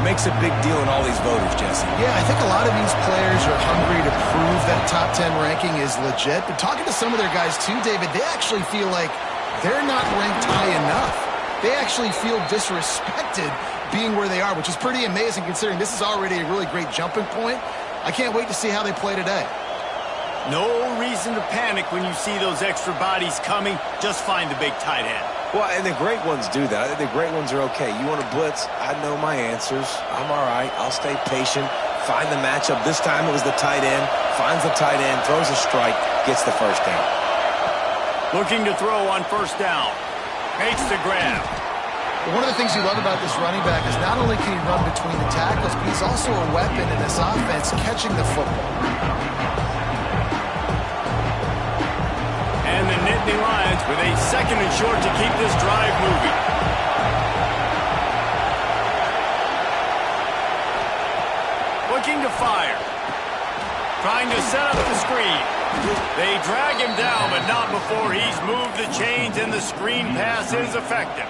makes a big deal in all these voters, Jesse. Yeah, I think a lot of these players are hungry to prove that top 10 ranking is legit. But talking to some of their guys too, David, they actually feel like they're not ranked high enough. They actually feel disrespected being where they are, which is pretty amazing considering this is already a really great jumping point. I can't wait to see how they play today. No reason to panic when you see those extra bodies coming. Just find the big tight end. Well, and the great ones do that. I think the great ones are okay. You want to blitz? I know my answers. I'm all right. I'll stay patient. Find the matchup. This time it was the tight end. Finds the tight end, throws a strike, gets the first down. Looking to throw on first down. Makes the grab. One of the things you love about this running back is not only can he run between the tackles, but he's also a weapon in this offense catching the football. And the Nittany Lions with a second and short to keep this drive moving. Looking to fire. Trying to set up the screen. They drag him down, but not before he's moved the chains, and the screen pass is effective.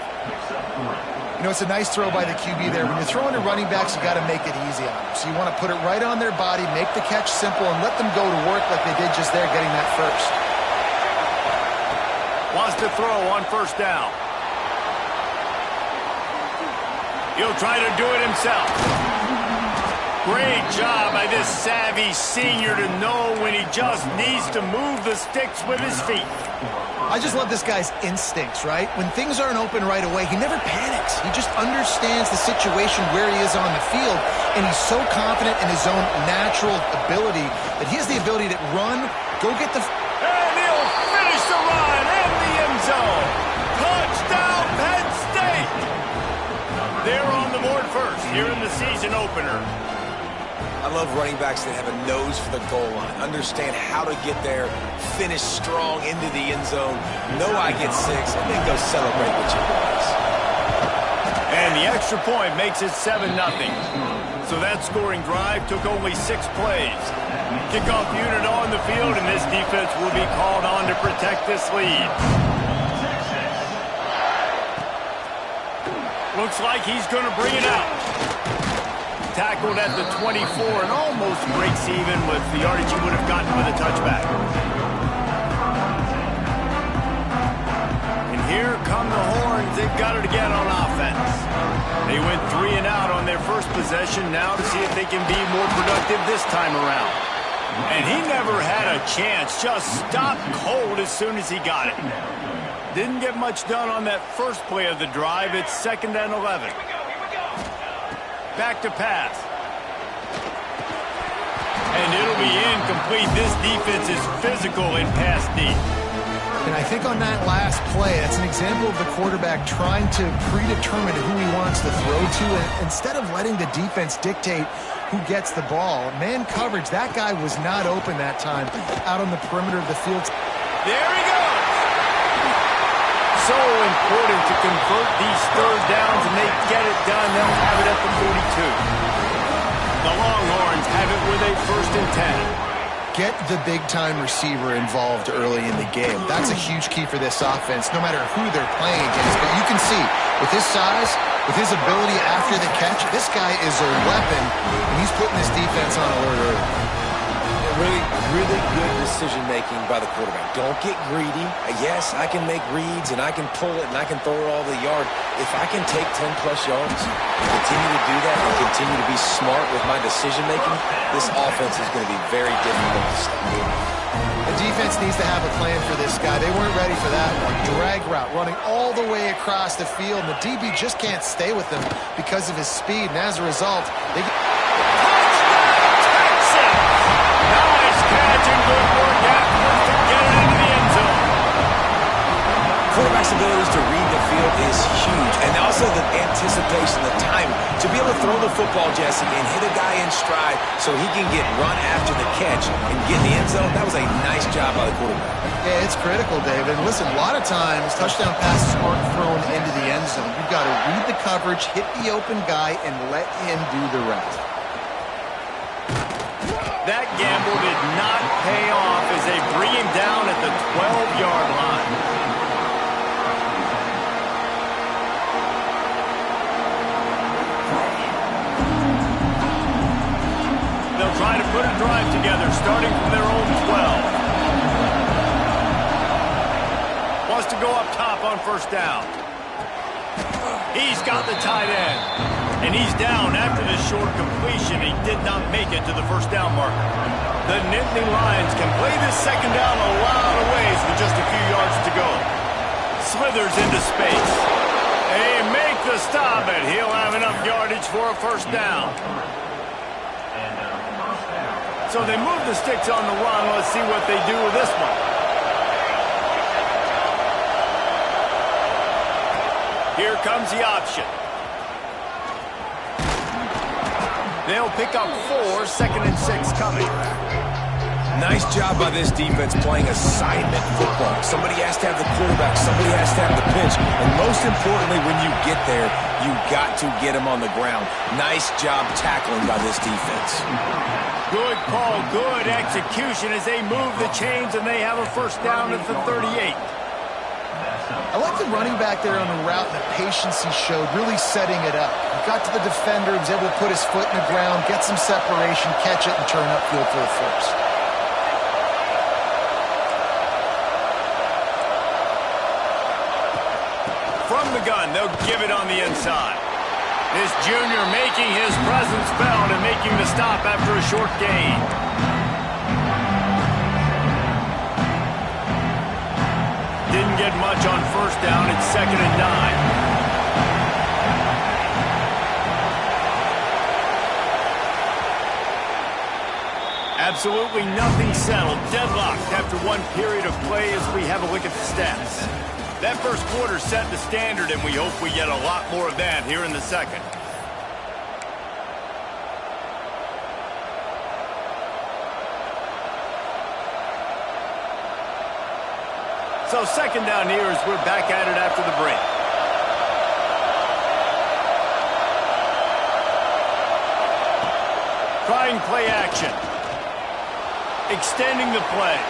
You know, it's a nice throw by the QB there. When you're throwing to running backs, you got to make it easy on them. So you want to put it right on their body, make the catch simple, and let them go to work like they did just there, getting that first. Wants to throw on first down. He'll try to do it himself. Great job by this savvy senior to know when he just needs to move the sticks with his feet. I just love this guy's instincts, right? When things aren't open right away, he never panics. He just understands the situation where he is on the field, and he's so confident in his own natural ability that he has the ability to run, go get the... And he'll finish the run in the end zone. Touchdown, Penn State! They're on the board first here in the season opener. I love running backs that have a nose for the goal line, understand how to get there, finish strong into the end zone, know I get 6, and then go celebrate with your boys. And the extra point makes it 7-0. So that scoring drive took only 6 plays. Kickoff unit on the field, and this defense will be called on to protect this lead. Looks like he's going to bring it out. Tackled at the 24 and almost breaks even with the yardage he would have gotten with a touchback. And here come the horns. They've got it again on offense. They went 3 and out on their first possession, now to see if they can be more productive this time around. And he never had a chance, just stopped cold as soon as he got it. Didn't get much done on that first play of the drive. It's 2nd and 11. Back to pass. And it'll be incomplete. This defense is physical in pass deep. And I think on that last play, that's an example of the quarterback trying to predetermine who he wants to throw to. And instead of letting the defense dictate who gets the ball, man coverage, that guy was not open that time out on the perimeter of the field. There he goes. So important to convert these third downs, and they get it done. They'll have it at the 42. The Longhorns have it with a 1st and 10. Get the big-time receiver involved early in the game. That's a huge key for this offense, no matter who they're playing against. But you can see, with his size, with his ability after the catch, this guy is a weapon, and he's putting this defense on alert early. Really good decision-making by the quarterback. Don't get greedy. Yes, I can make reads, and I can pull it, and I can throw it all the yard. If I can take 10-plus yards, continue to do that, and continue to be smart with my decision-making, this offense is going to be very difficult to stop. The defense needs to have a plan for this guy. They weren't ready for that one. Drag route, running all the way across the field, and the DB just can't stay with him because of his speed, and as a result, they get... Catch and good work afterwards to get it into the end zone. Quarterback's abilities to read the field is huge, and also the anticipation, the time to be able to throw the football, Jesse, and hit a guy in stride so he can get run after the catch and get in the end zone. That was a nice job by the quarterback. Yeah, it's critical, David. And listen, a lot of times touchdown passes aren't thrown into the end zone. You've got to read the coverage, hit the open guy, and let him do the rest. That gamble did not pay off as they bring him down at the 12-yard line. put a drive together, starting from their own 12. Wants to go up top on first down. He's got the tight end. And he's down after this short completion. He did not make it to the first down marker. The Nittany Lions can play this second down a lot of ways with just a few yards to go. Slithers into space. They make the stop, and he'll have enough yardage for a first down. So they move the sticks on the run. Let's see what they do with this one. Here comes the option. They'll pick up 4, 2nd and 6 coming. Nice job by this defense playing assignment football. Somebody has to have the quarterback. Somebody has to have the pitch. And most importantly, when you get there, you got to get him on the ground. Nice job tackling by this defense. Good call, good execution as they move the chains, and they have a first down at the 38. I like the running back there on the route and the patience he showed, really setting it up. He got to the defender, he was able to put his foot in the ground, get some separation, catch it, and turn upfield for the force. From the gun, they'll give it on the inside. This junior making his presence felt and making the stop after a short gain. Didn't get much on first down. It's 2nd and 9. Absolutely nothing settled. Deadlocked after one period of play as we have a look at the stats. That first quarter set the standard, and we hope we get a lot more of that here in the second. So second down here as we're back at it after the break. Trying play action. Extending the play.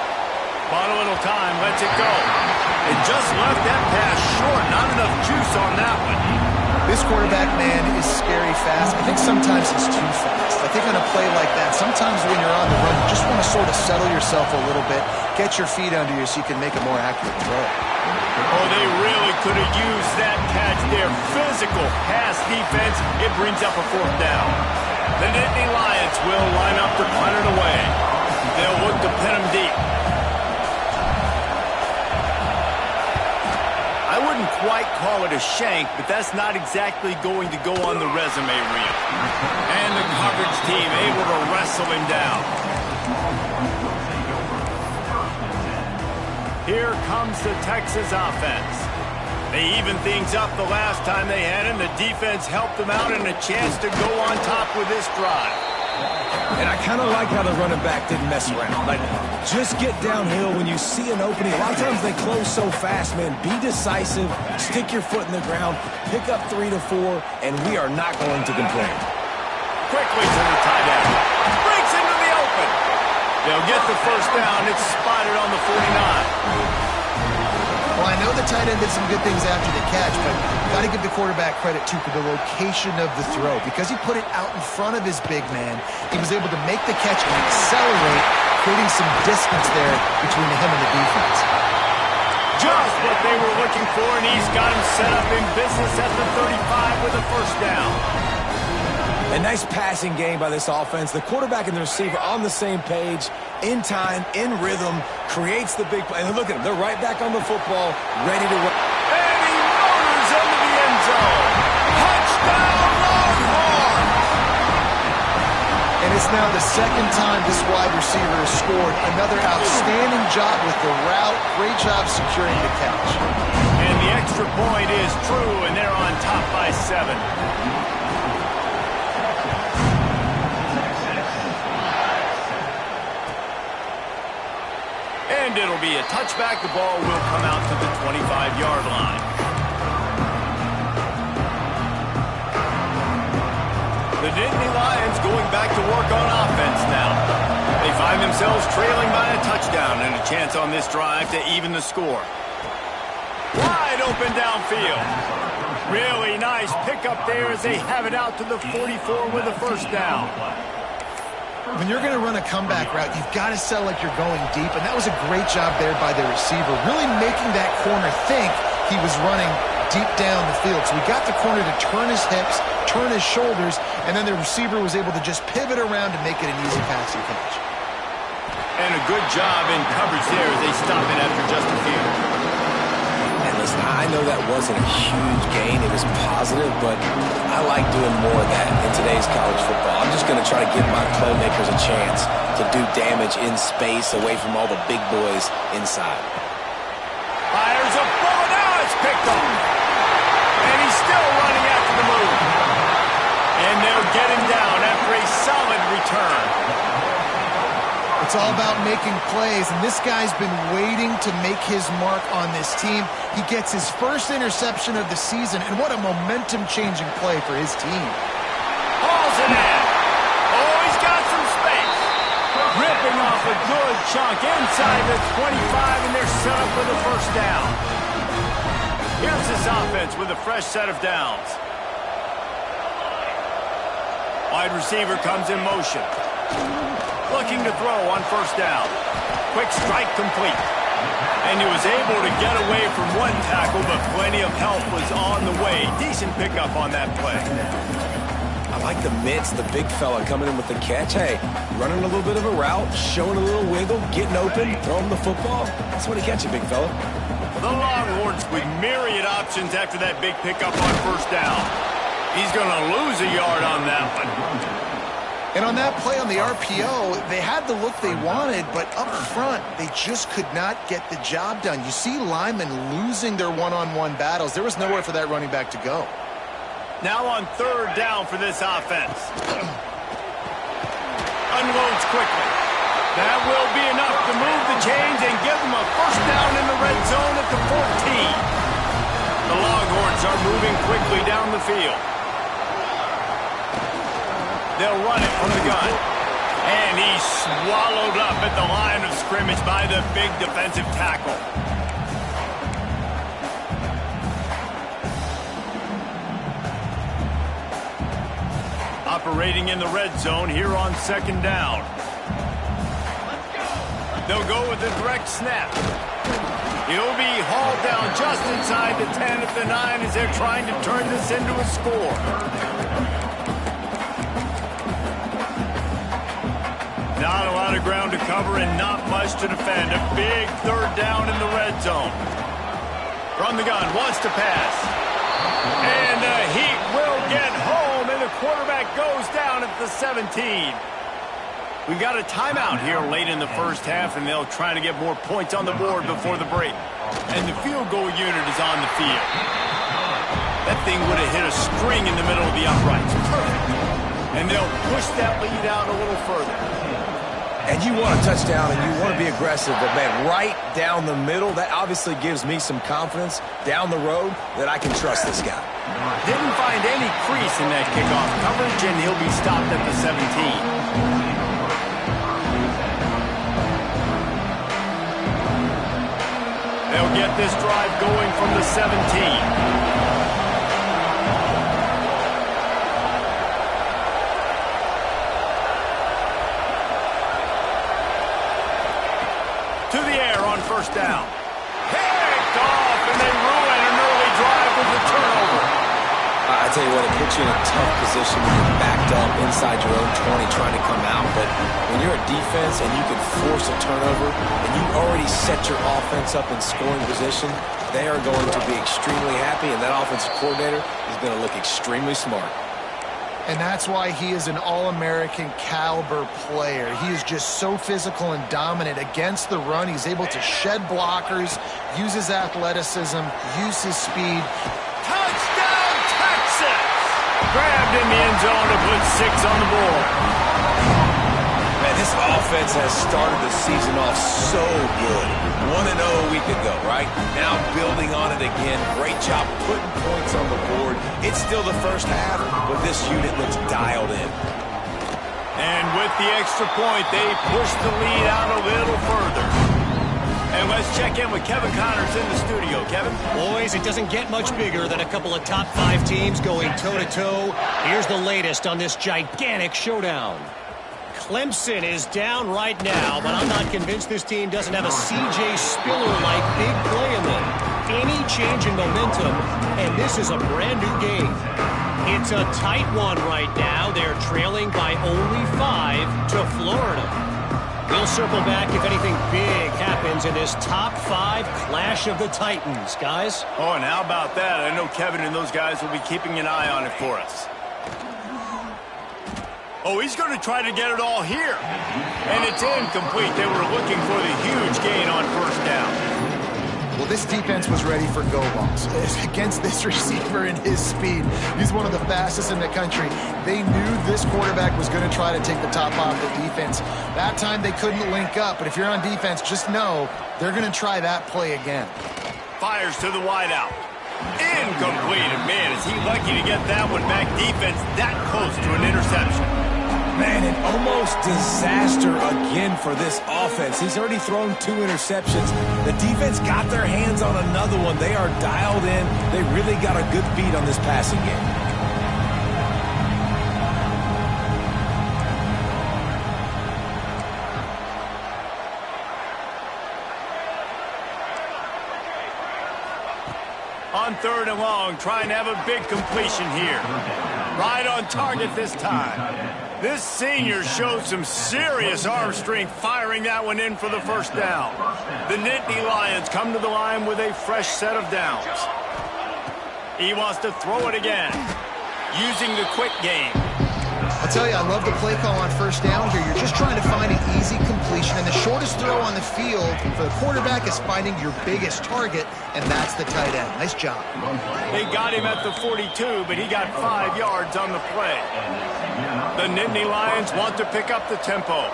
Bought a little time, lets it go. It just left that pass short. Not enough juice on that one. This quarterback, man, is scary fast. I think sometimes he's too fast. I think on a play like that, sometimes when you're on the run, you just want to sort of settle yourself a little bit, get your feet under you so you can make a more accurate throw. Oh, they really could have used that catch there. Physical pass defense. It brings up a fourth down. The Nittany Lions will line up to punt it away. They'll look to pin him deep. I wouldn't quite call it a shank, but that's not exactly going to go on the resume reel. And the coverage team able to wrestle him down. Here comes the Texas offense. They evened things up the last time they had him. The defense helped them out and a chance to go on top with this drive. And I kind of like how the running back didn't mess around. Like, just get downhill when you see an opening. A lot of times they close so fast, man. Be decisive, stick your foot in the ground, pick up 3 to 4, and we are not going to complain. Quickly to the tight end. Breaks into the open. They'll get the first down. It's spotted on the 49. Well, I know the tight end did some good things after the catch, but got to give the quarterback credit, too, for the location of the throw. Because he put it out in front of his big man, he was able to make the catch and accelerate, creating some distance there between him and the defense. Just what they were looking for, and he's got him set up in business at the 35 with a first down. A nice passing game by this offense. The quarterback and the receiver on the same page, in time, in rhythm, creates the big play. And look at them. They're right back on the football, ready to run. And he motors into the end zone. Touchdown, Longhorn! And it's now the second time this wide receiver has scored. Another outstanding job with the route. Great job securing the catch. And the extra point is true, and they're on top by 7. And it'll be a touchback. The ball will come out to the 25-yard line. The Nittany Lions going back to work on offense now. They find themselves trailing by a touchdown and a chance on this drive to even the score. Wide open downfield. Really nice pickup there as they have it out to the 44 with a first down. When you're going to run a comeback route, you've got to sell like you're going deep, and that was a great job there by the receiver, really making that corner think he was running deep down the field. So we got the corner to turn his hips, turn his shoulders, and then the receiver was able to just pivot around and make it an easy passing catch. And a good job in coverage there as they stop it after just a few. And listen, I know that wasn't a huge gain. It was positive, but I like doing more of that in today's college football. I'm just going to try to give my playmakers a chance to do damage in space away from all the big boys inside. Fires a bullet. Now it's picked off. And he's still running after the move. And they'll get him down after a solid return. It's all about making plays, and this guy's been waiting to make his mark on this team. He gets his first interception of the season, and what a momentum-changing play for his team. Hauls it in. Oh, he's got some space. Ripping off a good chunk inside the 25, and they're set up with a first down. Here's this offense with a fresh set of downs. Wide receiver comes in motion. Looking to throw on first down. Quick strike complete. And he was able to get away from one tackle, but plenty of help was on the way. Decent pickup on that play. I like the mitts, the big fella coming in with the catch. Hey, running a little bit of a route, showing a little wiggle, getting open, throwing the football. That's what he catches, big fella. The Longhorns with myriad options after that big pickup on first down. He's going to lose a yard on that one. And on that play on the RPO, they had the look they wanted, but up front, they just could not get the job done. You see linemen losing their one-on-one battles. There was nowhere for that running back to go. Now on third down for this offense. Unloads quickly. That will be enough to move the chains and give them a first down in the red zone at the 14. The Longhorns are moving quickly down the field. They'll run it from the gun. And he's swallowed up at the line of scrimmage by the big defensive tackle. Operating in the red zone here on second down. They'll go with a direct snap. He'll be hauled down just inside the 10 at the 9 as they're trying to turn this into a score. Not a lot of ground to cover and not much to defend. A big third down in the red zone. From the gun, wants to pass. And the Heat will get home, and the quarterback goes down at the 17. We've got a timeout here late in the first half, and they'll try to get more points on the board before the break. And the field goal unit is on the field. That thing would have hit a string in the middle of the uprights. Perfect. And they'll push that lead out a little further. And you want a touchdown and you want to be aggressive, but man, right down the middle, that obviously gives me some confidence down the road that I can trust this guy. Didn't find any crease in that kickoff coverage, and he'll be stopped at the 17. They'll get this drive going from the 17. To the air on first down. Picked off, and they ruin an early drive with the turnover. I tell you what, it puts you in a tough position when you're backed up inside your own 20 trying to come out. But when you're a defense and you can force a turnover and you already set your offense up in scoring position, they are going to be extremely happy, and that offensive coordinator is going to look extremely smart. And that's why he is an All-American caliber player. He is just so physical and dominant against the run. He's able to shed blockers, use his athleticism, use his speed. Touchdown, Texas! Grabbed in the end zone to put 6 on the board. Man, this offense has started the season off so good. 1-0 a week ago, right? Now building on it again. Great job putting points on the board. It's still the first half, but this unit looks dialed in. And with the extra point, they push the lead out a little further. And let's check in with Kevin Connors in the studio. Kevin? Boys, it doesn't get much bigger than a couple of top 5 teams going toe-to-toe. Here's the latest on this gigantic showdown. Clemson is down right now, but I'm not convinced this team doesn't have a C.J. Spiller-like big play in them. Any change in momentum, and this is a brand new game. It's a tight one right now. They're trailing by only 5 to Florida. We'll circle back if anything big happens in this top 5 clash of the Titans, guys. Oh, and how about that? I know Kevin and those guys will be keeping an eye on it for us. Oh, he's going to try to get it all here. And it's incomplete. They were looking for the huge gain on first down. Well, this defense was ready for go balls. Against this receiver and his speed, he's one of the fastest in the country. They knew this quarterback was going to try to take the top off the defense. That time they couldn't link up, but if you're on defense, just know they're going to try that play again. Fires to the wideout. Incomplete. And man, is he lucky to get that one back. Defense that close to an interception. Man, an almost disaster again for this offense. He's already thrown 2 interceptions. The defense got their hands on another one. They are dialed in. They really got a good beat on this passing game. On 3rd and long, trying to have a big completion here. Right on target this time. This senior showed some serious arm strength firing that one in for the first down. The Nittany Lions come to the line with a fresh set of downs. He wants to throw it again, using the quick game. I'll tell you, I love the play call on first down here. You're just trying to find an easy completion, and the shortest throw on the field for the quarterback is finding your biggest target, and that's the tight end. Nice job. They got him at the 42, but he got 5 yards on the play. The Nittany Lions want to pick up the tempo.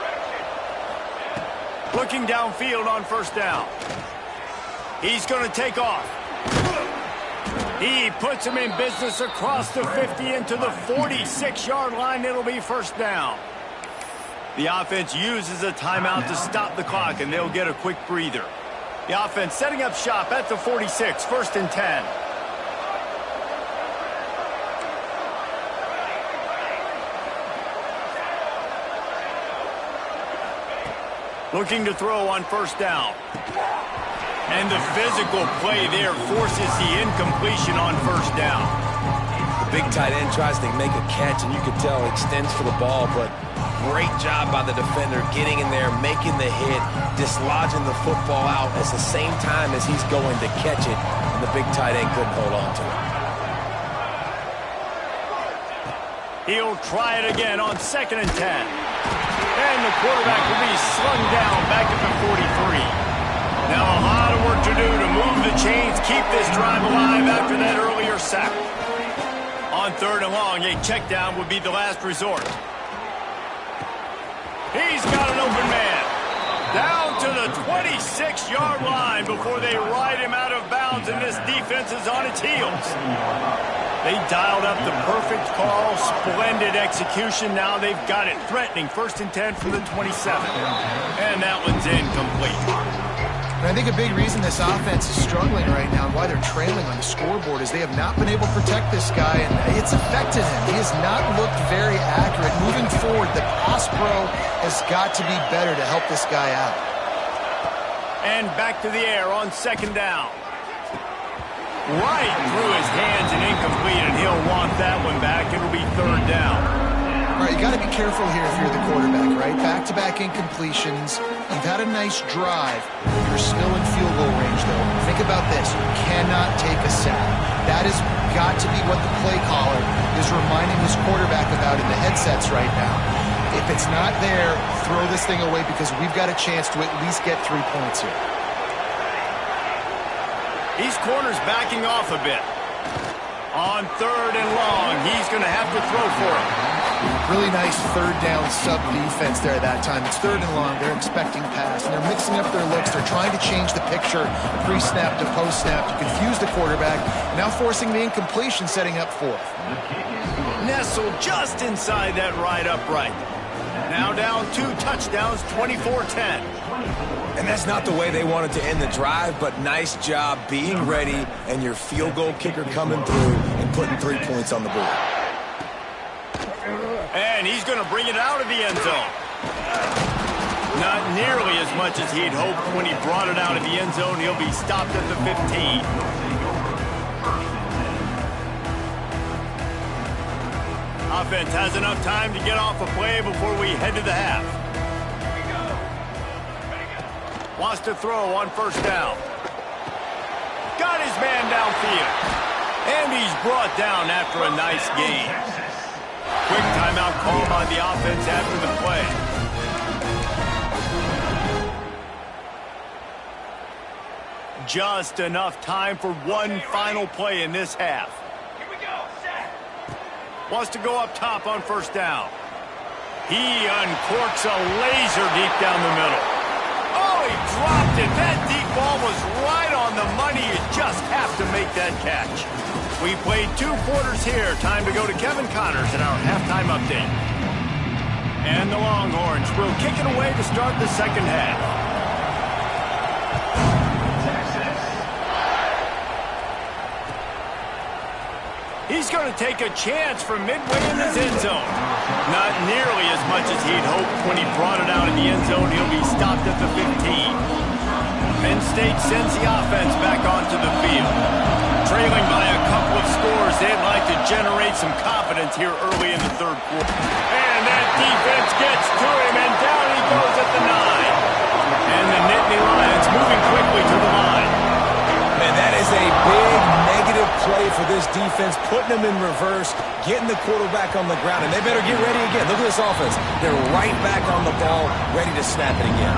Looking downfield on first down. He's going to take off. He puts him in business across the 50 into the 46-yard line. It'll be first down. The offense uses a timeout to stop the clock, and they'll get a quick breather. The offense setting up shop at the 46, 1st and 10. Looking to throw on first down. And the physical play there forces the incompletion on first down. The big tight end tries to make a catch, and you could tell extends for the ball, but great job by the defender getting in there, making the hit, dislodging the football out at the same time as he's going to catch it, and the big tight end couldn't hold on to it. He'll try it again on 2nd and 10. And the quarterback will be slung down back at the 43. Now a lot of work to do to move the chains, keep this drive alive after that earlier sack. On 3rd and long, a check down would be the last resort. He's got an open man. Down to the 26-yard line before they ride him out of bounds, and this defense is on its heels. They dialed up the perfect call, splendid execution. Now they've got it threatening 1st and 10 from the 27. And that one's incomplete. And I think a big reason this offense is struggling right now and why they're trailing on the scoreboard is they have not been able to protect this guy, and it's affected him. He has not looked very accurate. Moving forward, the pass pro has got to be better to help this guy out. And back to the air on 2nd down. Right through his hands and incomplete, and he'll want that one back. It'll be 3rd down. All right, you got to be careful here if you're the quarterback, right? Back-to-back incompletions. You've had a nice drive. You're still in field goal range, though. Think about this. You cannot take a sack. That has got to be what the play caller is reminding his quarterback about in the headsets right now. If it's not there, throw this thing away because we've got a chance to at least get 3 points here. These corners backing off a bit. On 3rd and long, he's going to have to throw for him. Really nice 3rd down sub defense there that time. It's 3rd and long. They're expecting pass, and they're mixing up their looks. They're trying to change the picture pre-snap to post-snap to confuse the quarterback. Now forcing the incompletion, setting up 4th. Nestled just inside that right upright. Now down 2 touchdowns, 24-10. And that's not the way they wanted to end the drive, but nice job being ready and your field goal kicker coming through and putting 3 points on the board. And he's going to bring it out of the end zone. Not nearly as much as he'd hoped when he brought it out of the end zone. He'll be stopped at the 15. Offense has enough time to get off a play before we head to the half. Wants to throw on first down. Got his man downfield. And he's brought down after a nice gain. Quick timeout call by the offense after the play. Just enough time for one final play in this half. Here we go. Set. Wants to go up top on first down. He uncorks a laser deep down the middle. Oh, he dropped it. That deep ball was right on the money. You just have to make that catch. We played 2 quarters here. Time to go to Kevin Connors in our halftime update. And the Longhorns will kick it away to start the second half. He's going to take a chance from midway in his end zone. Not nearly as much as he'd hoped when he brought it out of the end zone. He'll be stopped at the 15. Penn State sends the offense back onto the field. Trailing by a couple of scores, they'd like to generate some confidence here early in the third quarter. And that defense gets to him, and down he goes at the 9. And the Nittany Lions moving quickly to the line. Man, that is a big negative play for this defense, putting them in reverse, getting the quarterback on the ground, and they better get ready again. Look at this offense. They're right back on the ball, ready to snap it again.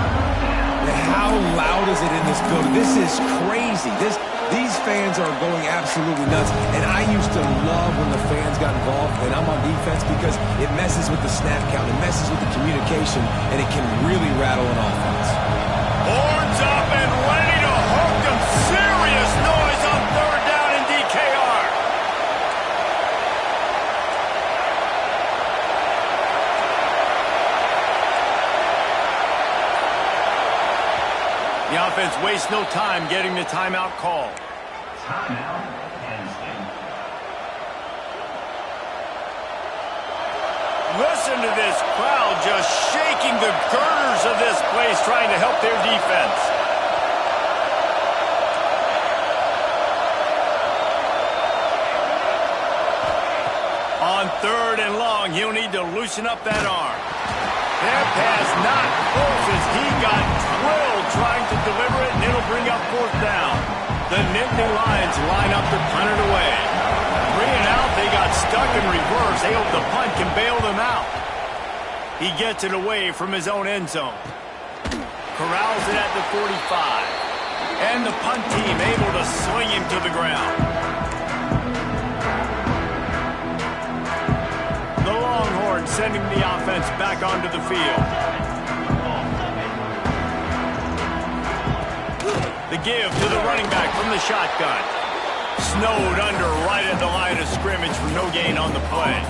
Man, how loud is it in this building? This is crazy. These fans are going absolutely nuts, and I used to love when the fans got involved, and I'm on defense because it messes with the snap count, it messes with the communication, and it can really rattle an offense. Horns up and ready to hook them. Serious noise on third down in DKR. The offense wastes no time getting the timeout call. Timeout, Penn State. Listen to this crowd just shaking the girders of this place, trying to help their defense. On third and long, he'll need to loosen up that arm. That pass not close as he got drilled trying to deliver it, and it'll bring up fourth down. The Nittany Lions line up to punt it away. 3 and out, they got stuck in reverse. They hope the punt can bail them out. He gets it away from his own end zone. Corrals it at the 45. And the punt team able to sling him to the ground. The Longhorns sending the offense back onto the field. The give to the running back from the shotgun. Snowed under right at the line of scrimmage for no gain on the play.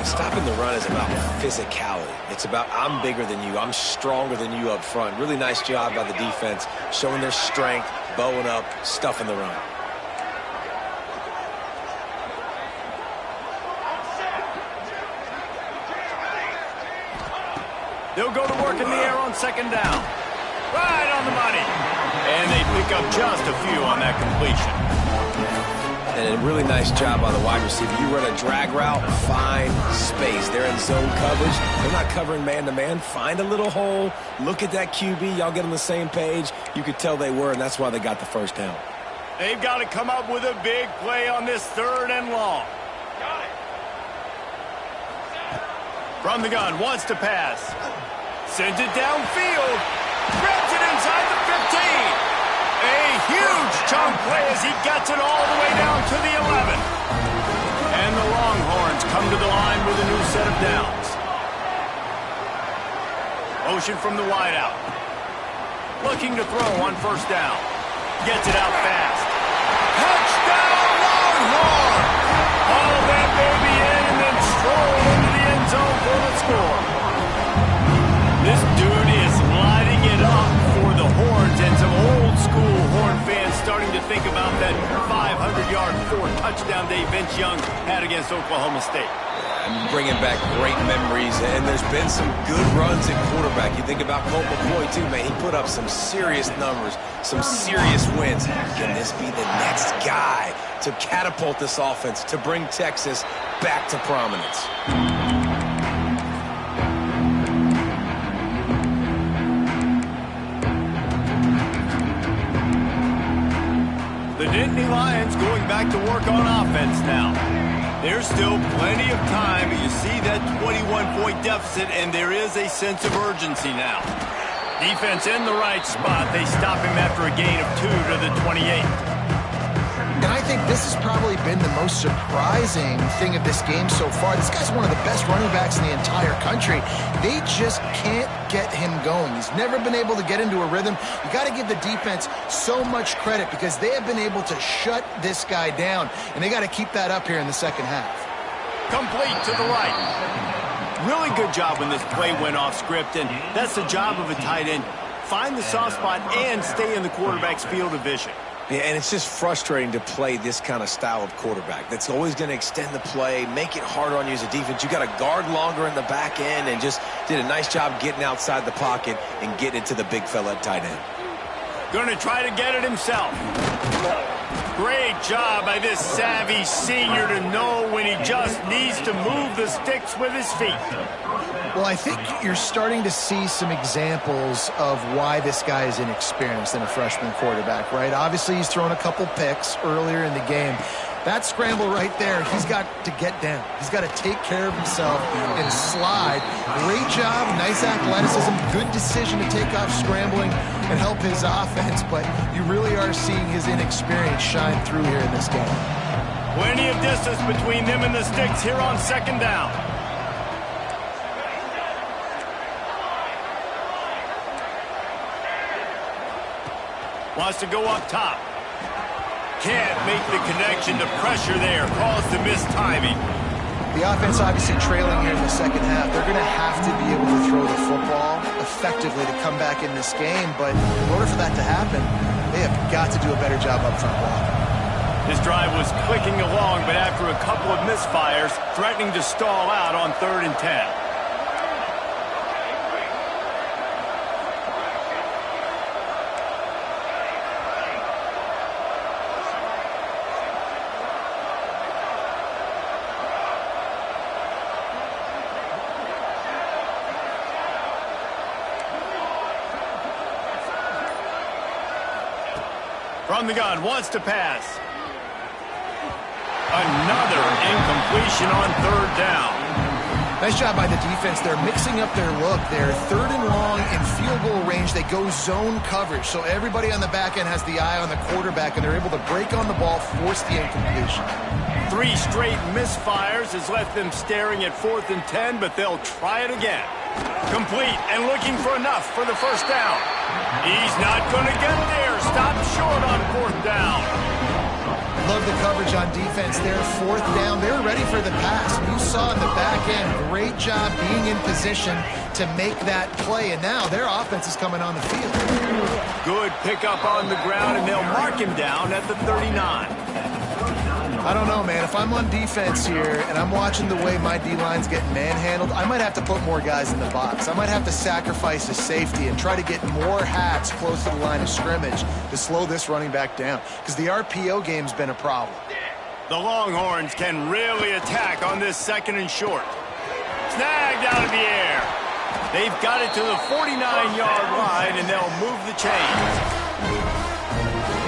Stopping the run is about physicality. It's about I'm bigger than you, I'm stronger than you up front. Really nice job by the defense, showing their strength, bowing up, stuffing the run. They'll go to work in the air on second down. Right on the money. And they pick up just a few on that completion. And a really nice job by the wide receiver. You run a drag route, find space. They're in zone coverage. They're not covering man-to-man. Find a little hole. Look at that QB. Y'all get on the same page. You could tell they were, and that's why they got the first down. They've got to come up with a big play on this third and long. Got it. From the gun, wants to pass. Sends it downfield. Grabs it inside the 15. A huge chunk play as he gets it all the way down to the 11. And the Longhorns come to the line with a new set of downs. Motion from the wideout. Looking to throw on first down. Gets it out fast. Touchdown, Longhorns! All that baby in and then stroll into the end zone for the score. This dude is lighting it up for the Horns, and some old school Horn fans starting to think about that 500-yard 4-touchdown day Vince Young had against Oklahoma State. I'm bringing back great memories, and there's been some good runs at quarterback. You think about Colt McCoy, too, man. He put up some serious numbers, some serious wins. Can this be the next guy to catapult this offense, to bring Texas back to prominence? The Nittany Lions going back to work on offense now. There's still plenty of time, but you see that 21-point deficit, and there is a sense of urgency now. Defense in the right spot. They stop him after a gain of 2 to the 28. And I think this has probably been the most surprising thing of this game so far. This guy's one of the best running backs in the entire country. They just can't get him going. He's never been able to get into a rhythm. You got to give the defense so much credit because they have been able to shut this guy down, and they got to keep that up here in the second half. Complete to the right. Really good job when this play went off script, and that's the job of a tight end. Find the soft spot and stay in the quarterback's field of vision. Yeah, and it's just frustrating to play this kind of style of quarterback. That's always going to extend the play, make it harder on you as a defense. You got to guard longer in the back end, and just did a nice job getting outside the pocket and getting into the big fella at tight end. Going to try to get it himself. Great job by this savvy senior to know when he just needs to move the sticks with his feet. Well, I think you're starting to see some examples of why this guy is inexperienced in a freshman quarterback, right? Obviously, he's thrown a couple picks earlier in the game. That scramble right there, he's got to get down. He's got to take care of himself and slide. Great job, nice athleticism, good decision to take off scrambling and help his offense, but you really are seeing his inexperience shine through here in this game. Plenty of distance between them and the sticks here on second down. Wants to go up top. Can't make the connection. The pressure there caused the missed timing. The offense obviously trailing here in the second half. They're going to have to be able to throw the football effectively to come back in this game, but in order for that to happen, they have got to do a better job up front blocking. This drive was clicking along, but after a couple of misfires, threatening to stall out on 3rd and 10. From the gun, wants to pass. Another incompletion on 3rd down. Nice job by the defense. They're mixing up their look. They're 3rd and long in field goal range. They go zone coverage, so everybody on the back end has the eye on the quarterback, and they're able to break on the ball, force the incompletion. 3 straight misfires has left them staring at 4th and 10, but they'll try it again. Complete and looking for enough for the first down. He's not going to get there. Stop short on 4th down. Love the coverage on defense there. 4th down. They were ready for the pass. You saw in the back end, great job being in position to make that play. And now their offense is coming on the field. Good pickup on the ground, and they'll mark him down at the 39. I don't know, man. If I'm on defense here and I'm watching the way my D-line's getting manhandled, I might have to put more guys in the box. I might have to sacrifice a safety and try to get more hats close to the line of scrimmage to slow this running back down, because the RPO game's been a problem. The Longhorns can really attack on this 2nd and short. Snagged out of the air. They've got it to the 49-yard line, and they'll move the chains.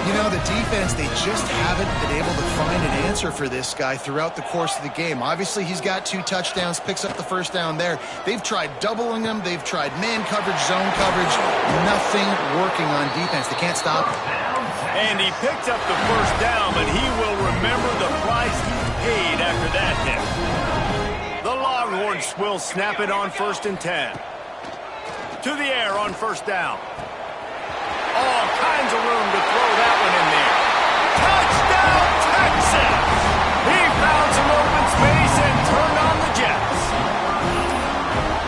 You know, the defense, they just haven't been able to find an answer for this guy throughout the course of the game. Obviously, he's got 2 touchdowns, picks up the first down there. They've tried doubling him. They've tried man coverage, zone coverage. Nothing working on defense. They can't stop him. And he picked up the first down, but he will remember the price he paid after that hit. The Longhorns will snap it on 1st and 10. To the air on 1st down. All kinds of room to throw that one in there. Touchdown, Texas! He found some open space and turned on the Jets.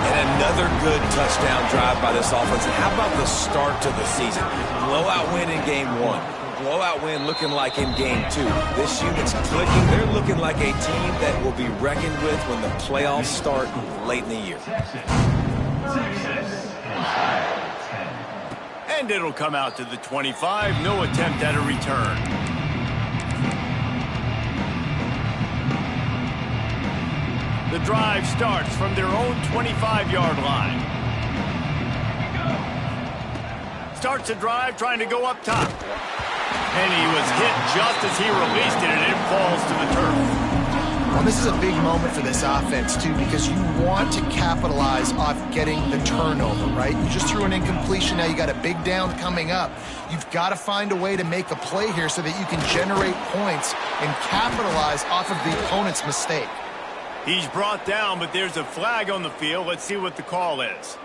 And Another good touchdown drive by this offense. And how about the start to the season? Blowout win in game 1. Blowout win looking like in game 2. This unit's clicking. They're looking like a team that will be reckoned with when the playoffs start late in the year. And it'll come out to the 25. No attempt at a return. The drive starts from their own 25-yard line. Starts a drive trying to go up top. And he was hit just as he released it, and it falls to the turf. Well, this is a big moment for this offense, too, because you want to capitalize off getting the turnover, right? You just threw an incompletion. Now you got a big down coming up. You've got to find a way to make a play here so that you can generate points and capitalize off of the opponent's mistake. He's brought down, but there's a flag on the field. Let's see what the call is.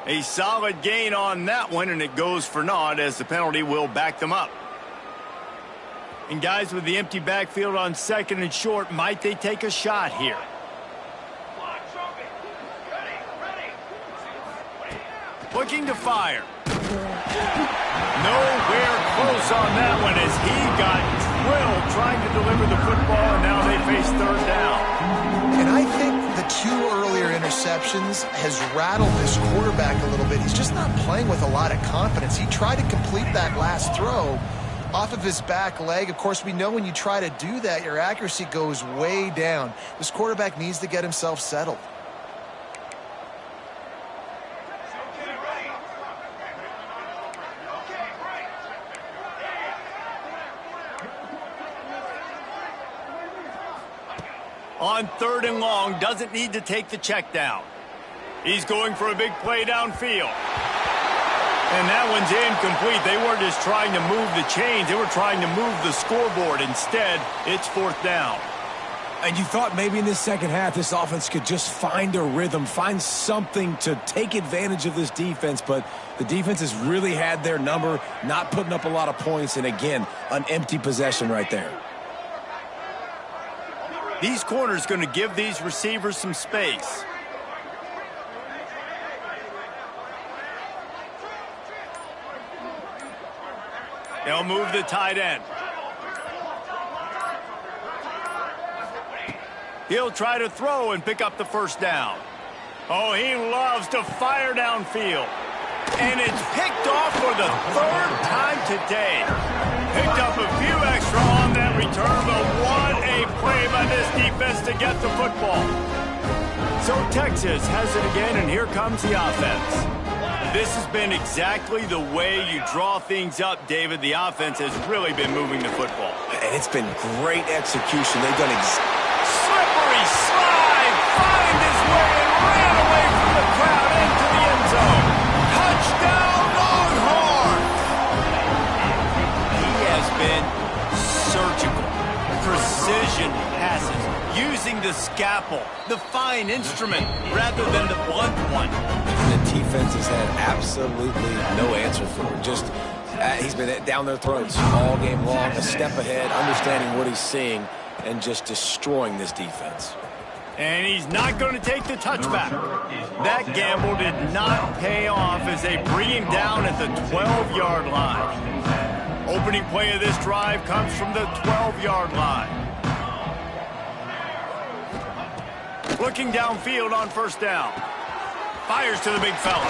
A solid gain on that one, and it goes for naught as the penalty will back them up. And guys, with the empty backfield on 2nd and short, might they take a shot here? Looking to fire. Nowhere close on that one as he got drilled trying to deliver the football, and now they face 3rd down. And I think the 2 earlier interceptions has rattled this quarterback a little bit. He's just not playing with a lot of confidence. He tried to complete that last throw off of his back leg. Of course, we know when you try to do that, your accuracy goes way down. This quarterback needs to get himself settled. On 3rd and long, doesn't need to take the check down. He's going for a big play downfield. And that one's incomplete. They weren't just trying to move the chains. They were trying to move the scoreboard. Instead, it's 4th down. And you thought maybe in this second half this offense could just find a rhythm, find something to take advantage of this defense, but the defense has really had their number, not putting up a lot of points, and again, an empty possession right there. These corners going to give these receivers some space. They'll move the tight end. He'll try to throw and pick up the 1st down. Oh, he loves to fire downfield. And it's picked off for the 3rd time today. Picked up a few extra on that return, but what a play by this defense to get the football. So Texas has it again, and here comes the offense. This has been exactly the way you draw things up, David. The offense has really been moving the football. And it's been great execution. They've done slippery slide, find his way and ran away from the crowd into the end zone. Touchdown, Longhorns! He has been surgical, precision passes, using the scalpel, the fine instrument, rather than the blunt one. The defense has had absolutely no answer for him. Just he's been down their throats all game long, a step ahead, understanding what he's seeing, and just destroying this defense. And he's not going to take the touchback. That gamble did not pay off as they bring him down at the 12-yard line. Opening play of this drive comes from the 12-yard line. Looking downfield on 1st down. Fires to the big fella.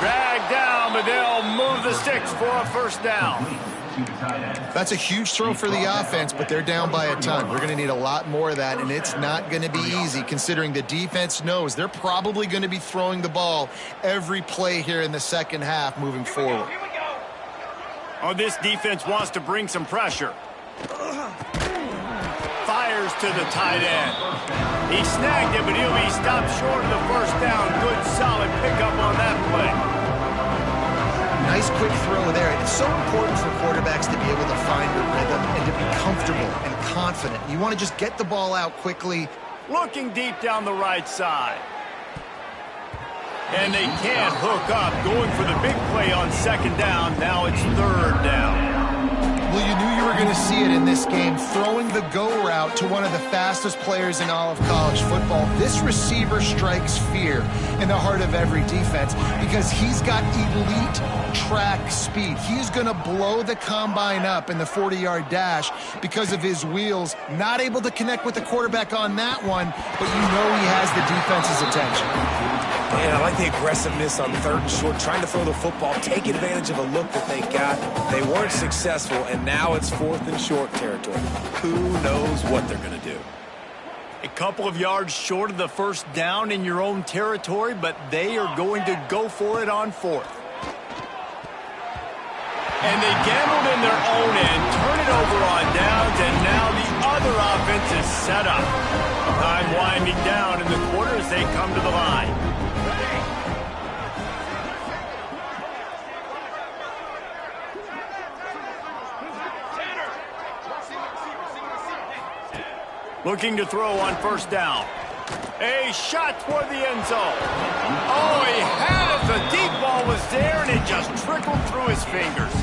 Dragged down, but they'll move the sticks for a 1st down. That's a huge throw for the offense, but they're down by a ton. We're going to need a lot more of that, and it's not going to be easy considering the defense knows they're probably going to be throwing the ball every play here in the second half moving forward. Oh, this defense wants to bring some pressure. Fires to the tight end. He snagged it, but he'll be stopped short of the 1st down. Good, solid pickup on that play. Nice quick throw there. It's so important for quarterbacks to be able to find a rhythm and to be comfortable and confident. You want to just get the ball out quickly. Looking deep down the right side. And they can't hook up. Going for the big play on 2nd down. Now it's 3rd down. Well, you knew you were going to see it in this game, throwing the go route to one of the fastest players in all of college football. This receiver strikes fear in the heart of every defense because he's got elite track speed. He's going to blow the combine up in the 40-yard dash because of his wheels. Not able to connect with the quarterback on that one, but you know he has the defense's attention. Man, I like the aggressiveness on 3rd and short, trying to throw the football, take advantage of a look that they got. They weren't successful, and now it's 4th and short territory. Who knows what they're going to do? A couple of yards short of the first down in your own territory, but they are going to go for it on 4th. And they gambled in their own end, turn it over on downs, and now the other offense is set up. Time winding down in the quarter as they come to the line. Looking to throw on 1st down. A shot toward the end zone. Oh, he had it. The deep ball was there, and it just trickled through his fingers.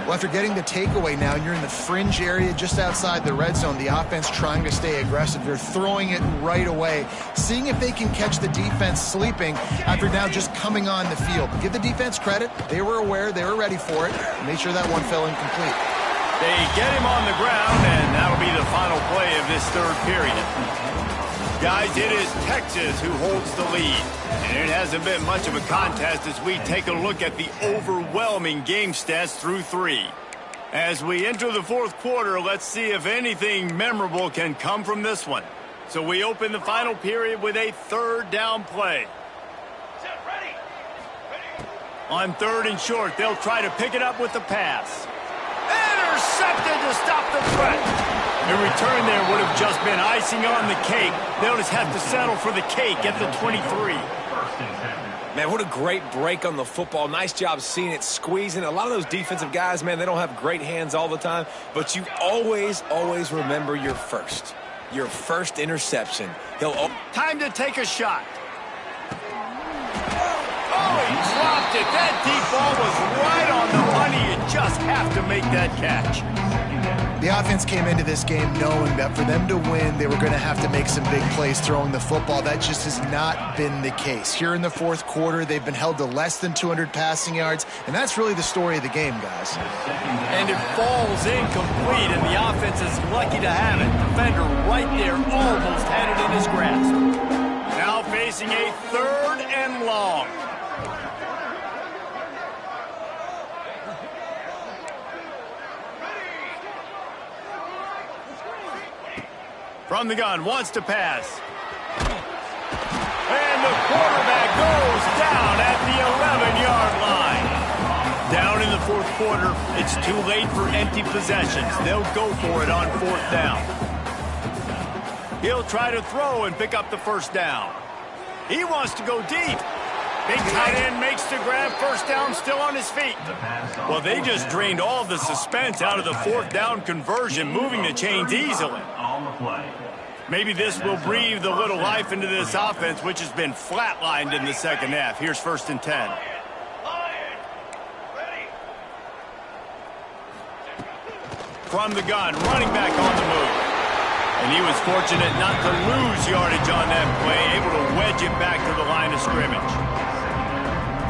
Well, after getting the takeaway now, and you're in the fringe area just outside the red zone, the offense trying to stay aggressive. They're throwing it right away, seeing if they can catch the defense sleeping after now just coming on the field. Give the defense credit. They were aware. They were ready for it. Made sure that one fell incomplete. They get him on the ground, and that'll be the final play of this 3rd period. Guys, it is Texas who holds the lead, and it hasn't been much of a contest as we take a look at the overwhelming game stats through 3. As we enter the 4th quarter, let's see if anything memorable can come from this one. So we open the final period with a 3rd down play. On 3rd and short, they'll try to pick it up with the pass. Intercepted to stop the threat. The return there would have just been icing on the cake. They'll just have to settle for the cake at the 23. Man, what a great break on the football. Nice job seeing it, squeezing. A lot of those defensive guys, man, they don't have great hands all the time, but you always remember your first interception. Time to take a shot. Oh, he dropped it. That deep ball was right on the money. You just have to make that catch. The offense came into this game knowing that for them to win, they were going to have to make some big plays throwing the football. That just has not been the case. Here in the 4th quarter, they've been held to less than 200 passing yards, and that's really the story of the game, guys. And it falls incomplete, and the offense is lucky to have it. Defender right there almost had it in his grasp. Now facing a 3rd and long. From the gun, wants to pass. And the quarterback goes down at the 11-yard line. Down in the 4th quarter, it's too late for empty possessions. They'll go for it on 4th down. He'll try to throw and pick up the 1st down. He wants to go deep. Big tight end makes the grab. 1st down, still on his feet. Well, they just drained all the suspense out of the 4th down conversion, moving the chains easily. Maybe this will breathe a little life into this offense, which has been flatlined in the 2nd half. Here's 1st and 10. From the gun, running back on the move. And he was fortunate not to lose yardage on that play, able to wedge it back to the line of scrimmage.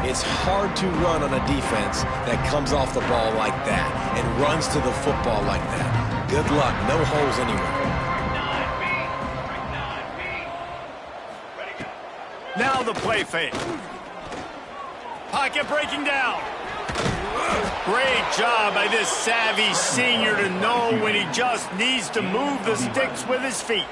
It's hard to run on a defense that comes off the ball like that and runs to the football like that. Good luck. No holes anywhere. Now the play fake. Pocket breaking down. Great job by this savvy senior to know when he just needs to move the sticks with his feet.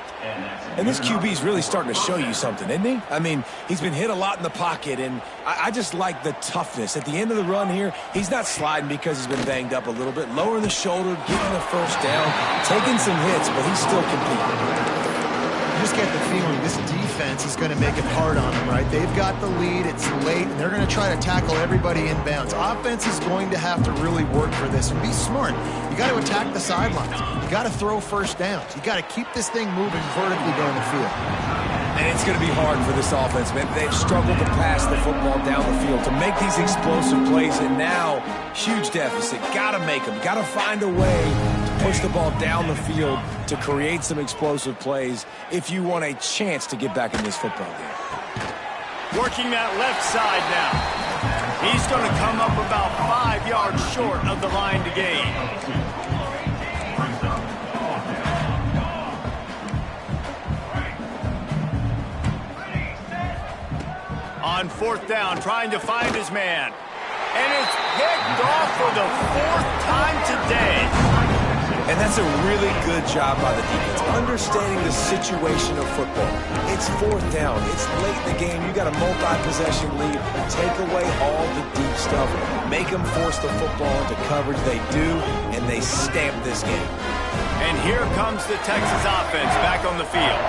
And this QB's really starting to show you something, isn't he? I mean, he's been hit a lot in the pocket, and I just like the toughness. At the end of the run here, he's not sliding because he's been banged up a little bit. Lowering the shoulder, getting the 1st down, taking some hits, but he's still competing. You just get the feeling this defense is going to make it hard on them, right? They've got the lead, it's late, and they're going to try to tackle everybody inbounds. Offense is going to have to really work for this and be smart. You got to attack the sidelines. You got to throw 1st downs. You got to keep this thing moving vertically down the field. And it's going to be hard for this offense, man. They've struggled to pass the football down the field, to make these explosive plays, and now, huge deficit. Got to make them. Got to find a way to push the ball down the field to create some explosive plays if you want a chance to get back in this football game. Working that left side now. He's going to come up about 5 yards short of the line to gain. On 4th down, trying to find his man. And it's picked off for the 4th time today. And that's a really good job by the defense, understanding the situation of football. It's 4th down. It's late in the game. You got a multi-possession lead. Take away all the deep stuff. Make them force the football into coverage. They do, and they stamp this game. And here comes the Texas offense back on the field.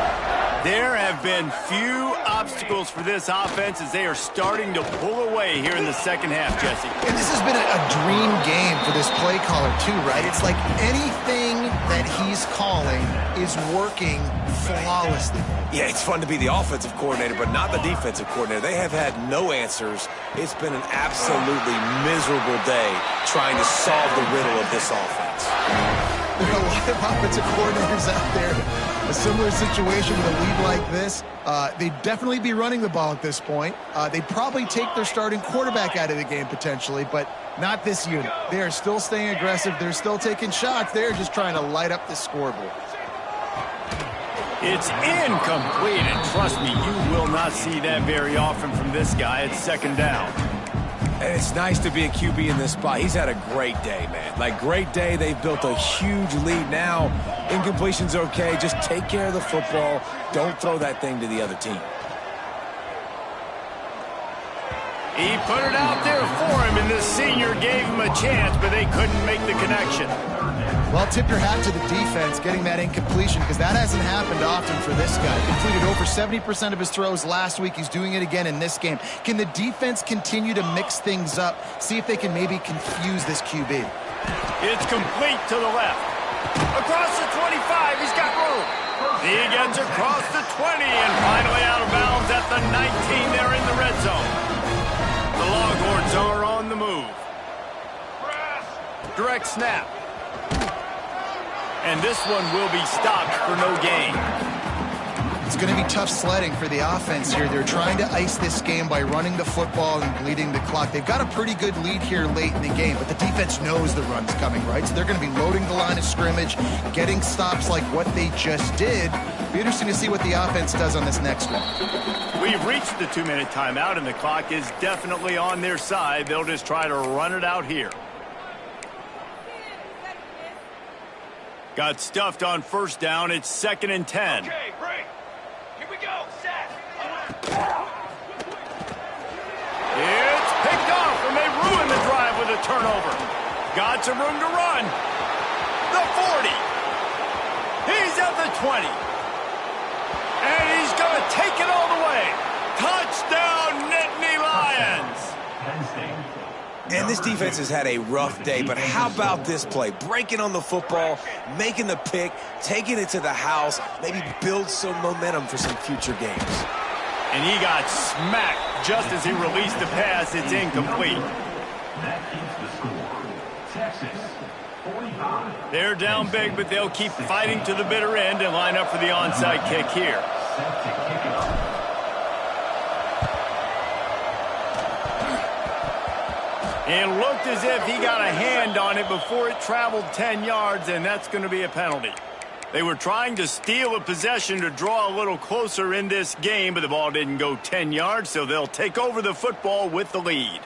There have been few obstacles for this offense as they are starting to pull away here in the second half, Jesse. And this has been a dream game for this play caller, too, right? It's like anything that he's calling is working flawlessly. Yeah, it's fun to be the offensive coordinator, but not the defensive coordinator. They have had no answers. It's been an absolutely miserable day trying to solve the riddle of this offense. There are a lot of offensive coordinators out there. A similar situation with a lead like this, they'd definitely be running the ball at this point. They'd probably take their starting quarterback out of the game potentially, but not this unit. They are still staying aggressive. They're still taking shots. They're just trying to light up the scoreboard. It's incomplete, and trust me, you will not see that very often from this guy. It's 2nd down. And it's nice to be a QB in this spot. He's had a great day, man. Like, great day. They've built a huge lead now. Incompletion's okay. Just take care of the football. Don't throw that thing to the other team. He put it out there for him, and this senior gave him a chance, but they couldn't make the connection. Well, tip your hat to the defense getting that incompletion, because that hasn't happened often for this guy. Completed over 70% of his throws last week. He's doing it again in this game. Can the defense continue to mix things up, see if they can maybe confuse this QB? It's complete to the left. Across the 25, he's got room. He gets across the 20 and finally out of bounds at the 19. They're in the red zone. The Longhorns are on the move. Direct snap. And this one will be stopped for no gain. It's going to be tough sledding for the offense here. They're trying to ice this game by running the football and bleeding the clock. They've got a pretty good lead here late in the game, but the defense knows the run's coming, right? So they're going to be loading the line of scrimmage, getting stops like what they just did. Be interesting to see what the offense does on this next one. We've reached the 2-minute timeout, and the clock is definitely on their side. They'll just try to run it out here. Got stuffed on 1st down. It's 2nd and 10. Okay, break. Here we go. Set. It's picked off, and they ruin the drive with a turnover. Got some room to run. The 40. He's at the 20. And he's going to take it all the way. Touchdown, Nittany Lions. Penn State. And this defense has had a rough day, but how about this play? Breaking on the football, making the pick, taking it to the house, maybe build some momentum for some future games. And he got smacked just as he released the pass. It's incomplete. That keeps the score. Texas, 45. They're down big, but they'll keep fighting to the bitter end and line up for the onside kick here. Set to kick it off. It looked as if he got a hand on it before it traveled 10 yards, and that's going to be a penalty. They were trying to steal a possession to draw a little closer in this game, but the ball didn't go 10 yards, so they'll take over the football with the lead.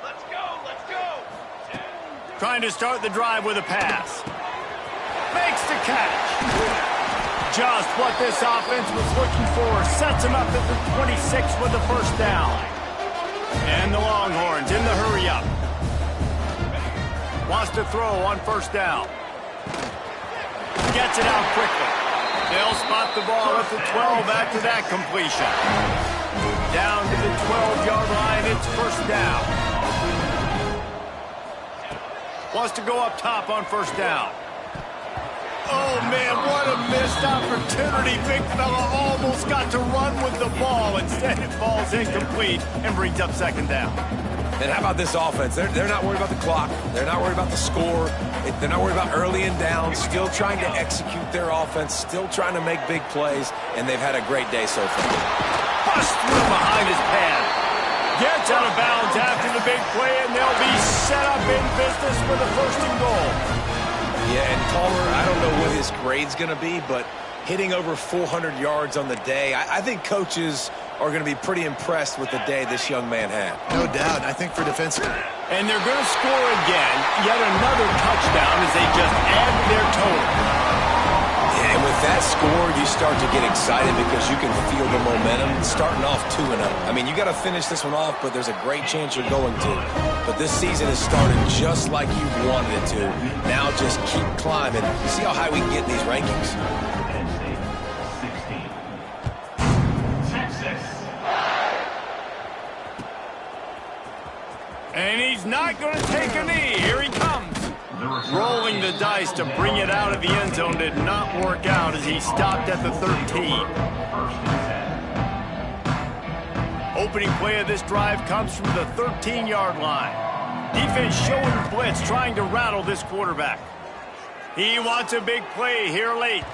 Let's go. Let's go. Trying to start the drive with a pass. Makes the catch. Just what this offense was looking for. Sets him up at the 26 with the 1st down. And the Longhorns in the hurry-up. Wants to throw on 1st down. Gets it out quickly. They'll spot the ball at the 12 after that completion. Down to the 12-yard line, it's 1st down. Wants to go up top on 1st down. Oh, man, what a missed opportunity. Big fella almost got to run with the ball. Instead, it falls incomplete and brings up second down. And how about this offense? They're not worried about the clock. They're not worried about the score. They're not worried about early and down. Still trying to execute their offense. Still trying to make big plays. And they've had a great day so far. Bust through behind his pad. Gets out of bounds after the big play, and they'll be set up in business for the first and goal. Yeah, and Palmer, I don't know what his grade's going to be, but hitting over 400 yards on the day, I think coaches are going to be pretty impressed with the day this young man had. No doubt. I think for defense. And they're going to score again, yet another touchdown as they just add to their total. Yeah, and with that score, you start to get excited because you can feel the momentum starting off 2-0. I mean, you got to finish this one off, but there's a great chance you're going to. But this season has started just like you wanted it to. Now just keep climbing. See how high we can get in these rankings. Penn State 16. Texas. And he's not going to take a knee. Here he comes. Rolling the dice to bring it out of the end zone did not work out as he stopped at the 13. Opening play of this drive comes from the 13-yard line. Defense showing blitz, trying to rattle this quarterback. He wants a big play here late.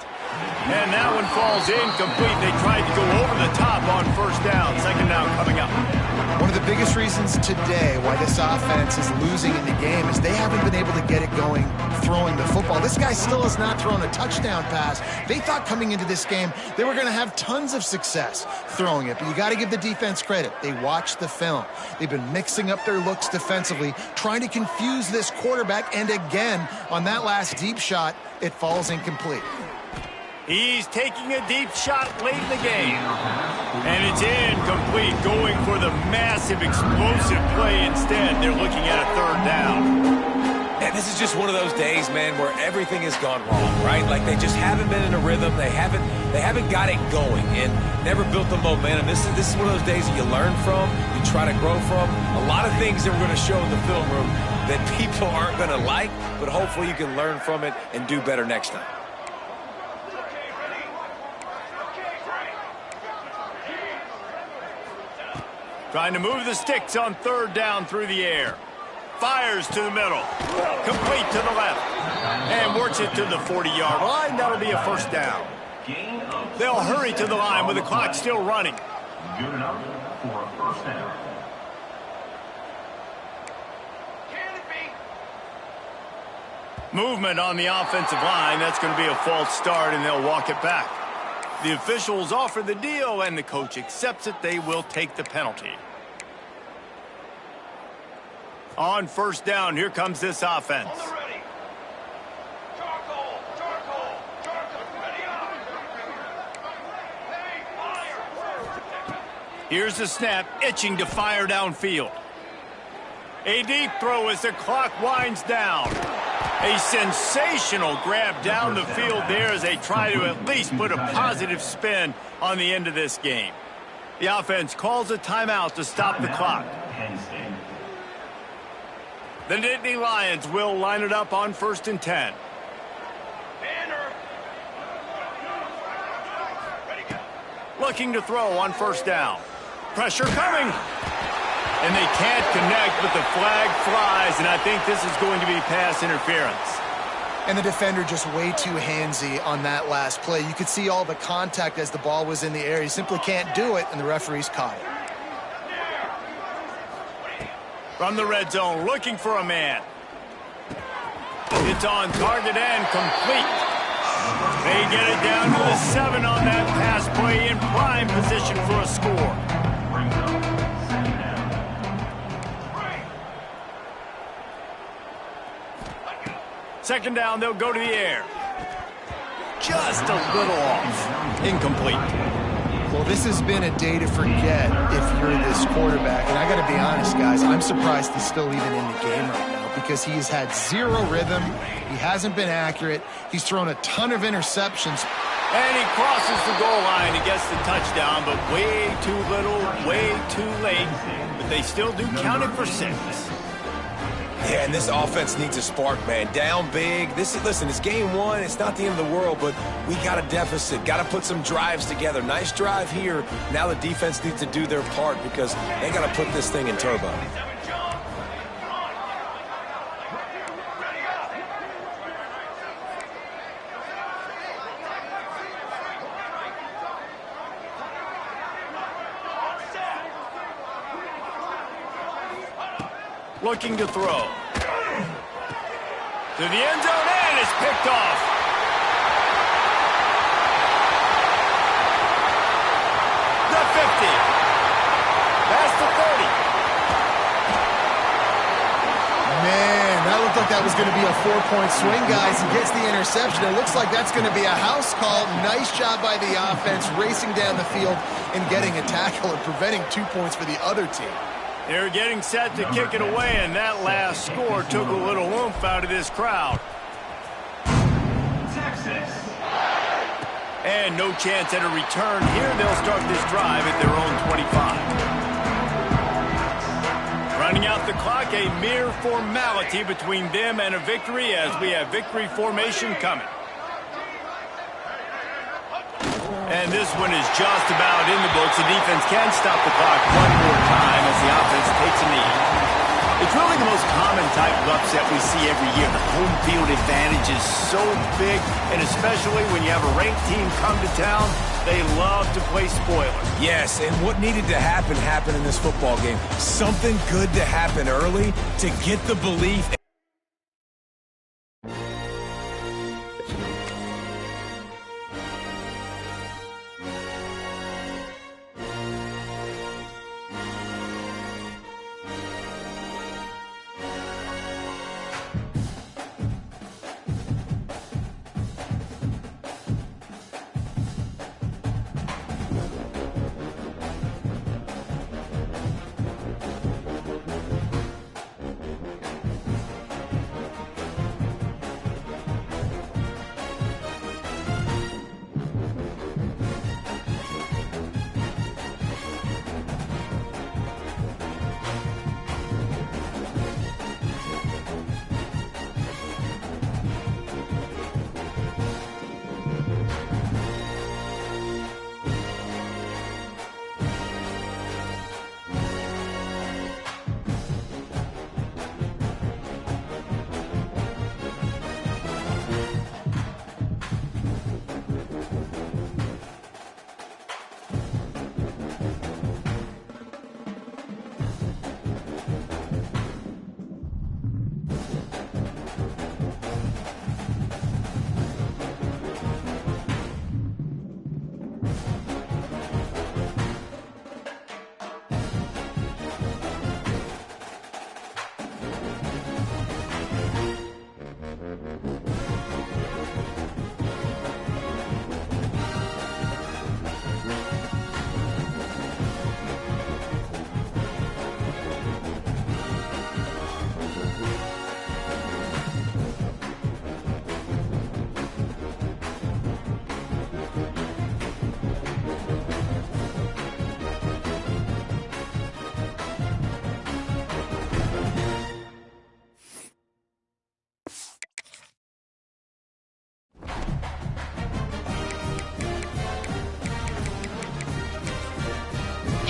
And that one falls incomplete. They tried to go over the top on first down. Second down coming up. One of the biggest reasons today why this offense is losing in the game is they haven't been able to get it going throwing the football. This guy still has not thrown a touchdown pass. They thought coming into this game they were going to have tons of success throwing it, but you got to give the defense credit. They watched the film. They've been mixing up their looks defensively, trying to confuse this quarterback, and again, on that last deep shot, it falls incomplete. He's taking a deep shot late in the game. And it's incomplete, going for the massive explosive play instead. They're looking at a third down. And this is just one of those days, man, where everything has gone wrong, right? Like they just haven't been in a rhythm. They haven't got it going and never built the momentum. This is one of those days that you learn from, you try to grow from. A lot of things that we're going to show in the film room that people aren't going to like, but hopefully you can learn from it and do better next time. Trying to move the sticks on third down through the air. Fires to the middle. Complete to the left. And works it to the 40-yard line. That'll be a first down. They'll hurry to the line with the clock still running. Good enough for a first down. Movement on the offensive line. That's going to be a false start, and they'll walk it back. The officials offer the deal, and the coach accepts it. They will take the penalty. On first down, here comes this offense. Here's the snap, itching to fire downfield. A deep throw as the clock winds down. A sensational grab down the field there as they try to at least put a positive spin on the end of this game. The offense calls a timeout to stop the clock. The Nittany Lions will line it up on 1st and 10. Looking to throw on first down. Pressure coming. And they can't connect, but the flag flies, and I think this is going to be pass interference. And the defender just way too handsy on that last play. You could see all the contact as the ball was in the air. He simply can't do it, and the referee's caught it. From the red zone, looking for a man. It's on target and complete. They get it down to the 7 on that pass play in prime position for a score. Second down, they'll go to the air. Just a little off. Incomplete. Well, this has been a day to forget if you're this quarterback. And I got to be honest, guys, I'm surprised he's still even in the game right now because he has had zero rhythm. He hasn't been accurate. He's thrown a ton of interceptions. And he crosses the goal line and gets the touchdown, but way too little, way too late. But they still do count it for 6. Yeah, and this offense needs a spark, man. Down big. Listen, it's game one. It's not the end of the world, but we got a deficit. Got to put some drives together. Nice drive here. Now the defense needs to do their part because they got to put this thing in turbo. Looking to throw. To the end zone, and it's picked off. The 50. Past the 30. Man, that looked like that was going to be a 4-point swing, guys. He gets the interception. It looks like that's going to be a house call. Nice job by the offense, racing down the field and getting a tackle and preventing 2 points for the other team. They're getting set to kick it away, and that last score took a little oomph out of this crowd. Texas. And no chance at a return here. They'll start this drive at their own 25. Running out the clock, a mere formality between them and a victory as we have victory formation coming. And this one is just about in the books. The defense can stop the clock one more time as the offense takes a knee. It's really the most common type of upset we see every year. The home field advantage is so big, and especially when you have a ranked team come to town, they love to play spoiler. Yes, and what needed to happen happened in this football game. Something good to happen early to get the belief.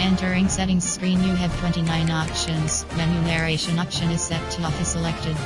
Entering settings screen, you have 29 options. Menu narration option is set to off is selected.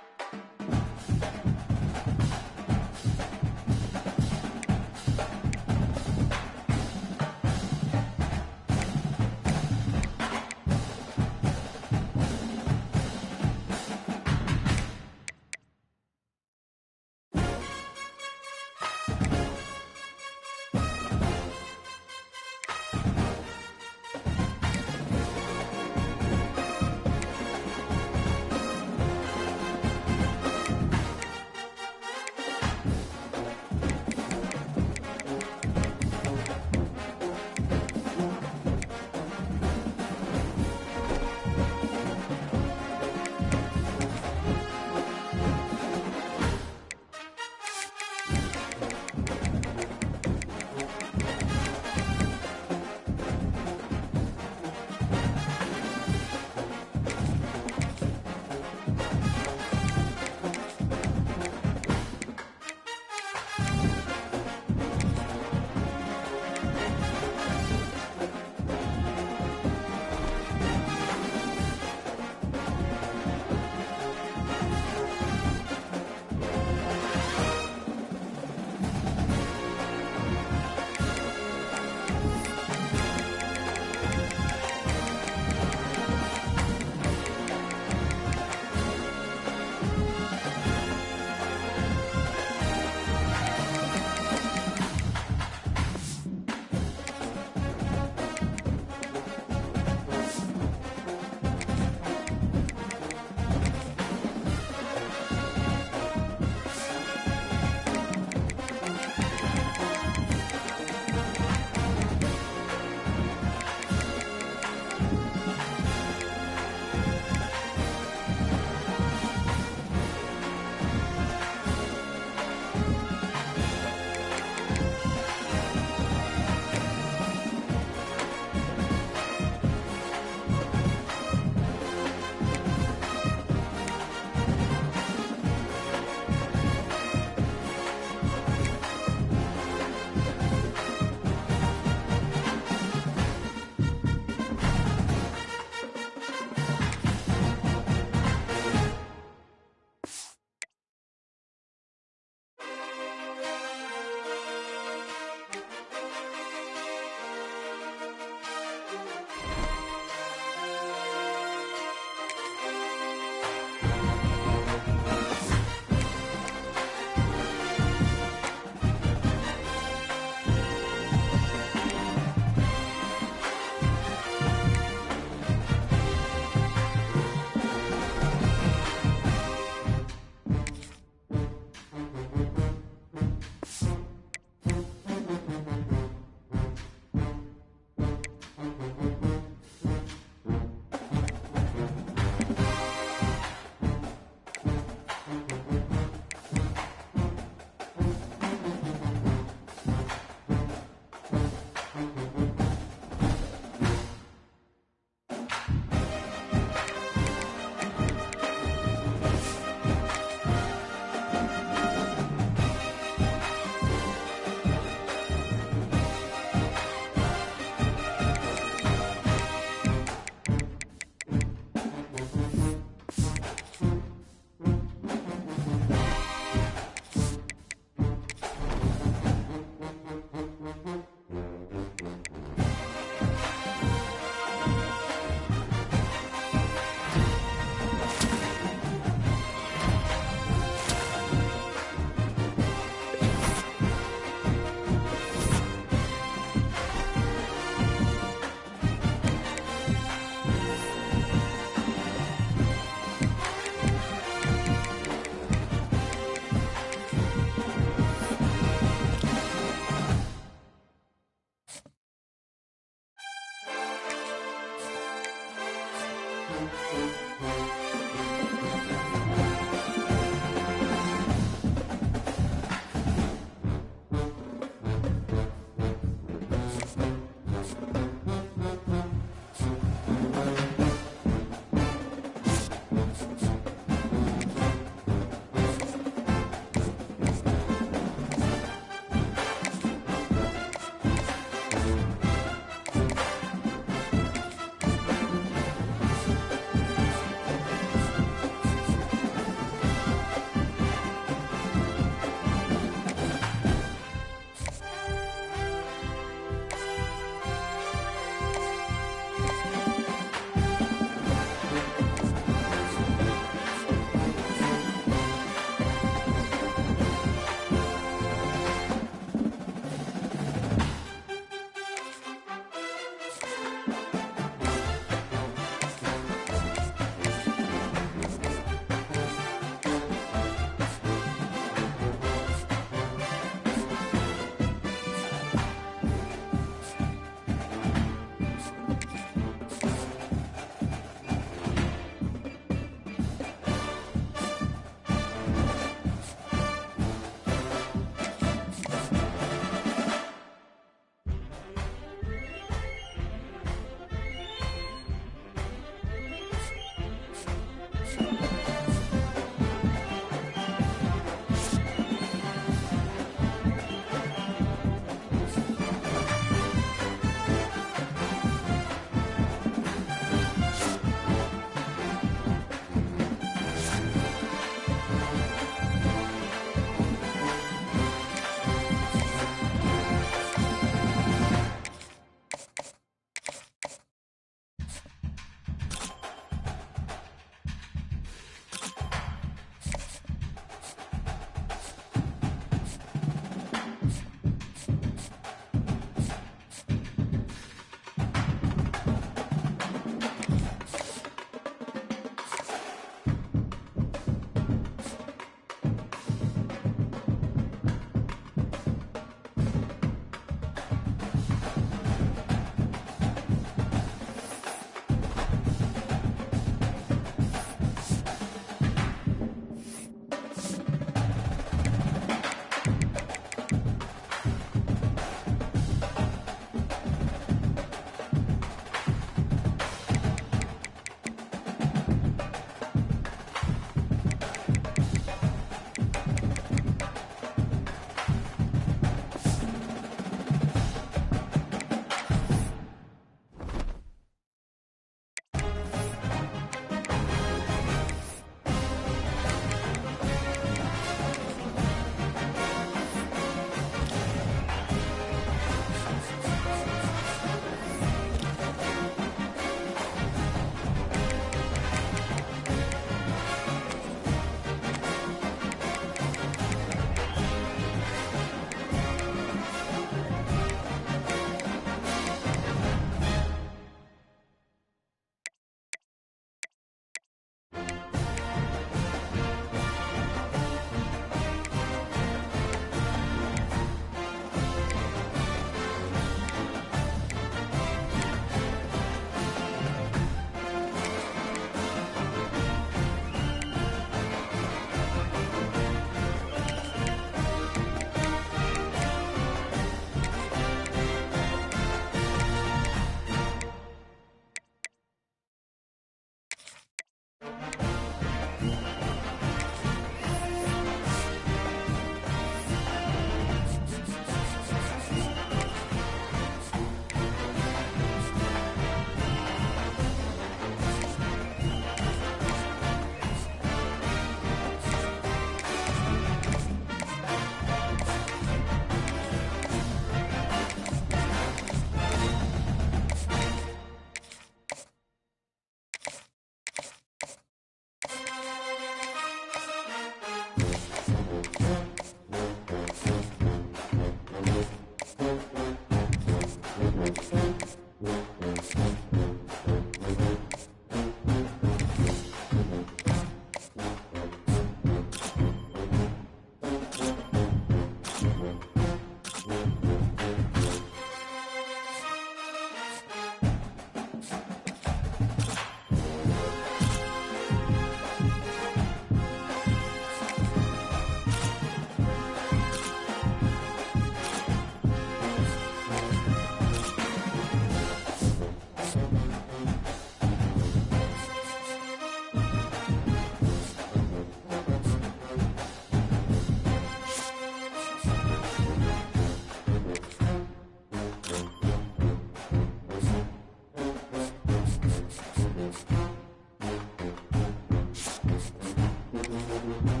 Bye.